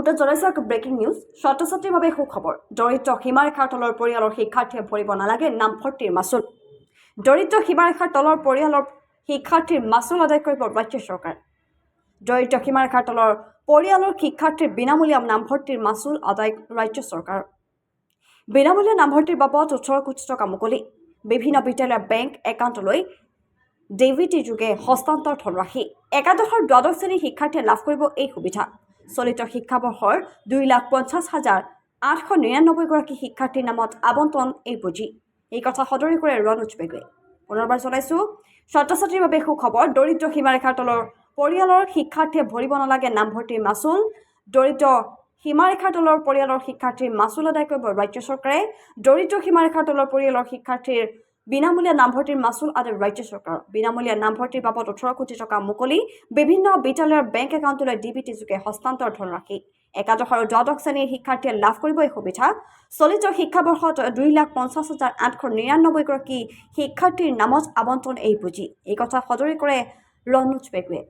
মুহূৰ্তত জনাইছো breaking news ছাত্ৰ ছাত্ৰীৰ বাবে সুখবৰ দৰিদ্ৰ সীমাৰেখাৰ তলৰ পৰিয়ালৰ শিক্ষাৰ্থীয়ে ভৰিব নালাগে নামভৰ্তিৰ মাচুল দৰিদ্ৰ সীমাৰেখাৰ তলৰ পৰিয়ালৰ শিক্ষাৰ্থীৰ মাচুল আদায় কৰিব ৰাজ্য চৰকাৰ দৰিদ্ৰ সীমাৰেখাৰ তলৰ পৰিয়ালৰ শিক্ষাৰ্থীৰ বিনামূলীয়া নামভৰ্তিৰ মাচুল আদায় ৰাজ্য চৰকাৰ বিনামূলীয়া নামভৰ্তিৰ বাবদ 18 কোটি টকা মুকলি বিভিন্ন বিদ্যালয়ৰ বেংক একাউণ্টলৈ ডিবিটি যোগে হস্তান্তৰ ধনৰাশি একাদশ আৰু দ্বাদশ শ্ৰেণীৰ শিক্ষাৰ্থীয়ে লাভ কৰিব এই সুবিধা চলিত শিক্ষাবৰ্ষৰ 2,50,899 গৰাকী শিক্ষাৰ্থীৰ নামত আবণ্টন এই পুঁজি এই কথা সদৰি কৰে ৰনোজ পেগুৱে পুনৰবাৰ জনাইছো ছাত্ৰ ছাত্ৰীৰ বাবে সুখবৰ দৰিদ্ৰ সীমাৰেখাৰ তলৰ পৰিয়ালৰ শিক্ষাৰ্থীয়ে ভৰিব নালাগে নামভৰ্তিৰ মাচুল দৰিদ্ৰ সীমাৰেখাৰ তলৰ পৰিয়ালৰ শিক্ষাৰ্থীৰ মাচুল আদায় কৰিব ৰাজ্য চৰকাৰে দৰিদ্ৰ সীমাৰেখাৰ তলৰ পৰিয়ালৰ শিক্ষাৰ্থীৰ বিনামূলীয়া নামভৰ্তিৰ মাচুল আদায় ৰাজ্য চৰকাৰ বিনামূলীয়া নামভৰ্তিৰ বাবদ 18 কোটি টকা মুকলি বিভিন্ন বিদ্যালয়ৰ বেংক একাউণ্টলৈ ডিবিটি যোগে হস্তান্তৰ ধনৰাশি একাদশ আৰু দ্বাদশ শ্ৰেণীৰ শিক্ষাৰ্থীয়ে লাভ কৰিব এই সুবিধা চলিত শিক্ষাবৰ্ষত 2,50,899 গৰাকী শিক্ষাৰ্থীৰ নামত আবণ্টন এই পুঁজি এই কথা সদৰি কৰে ৰনোজ পেগুৱে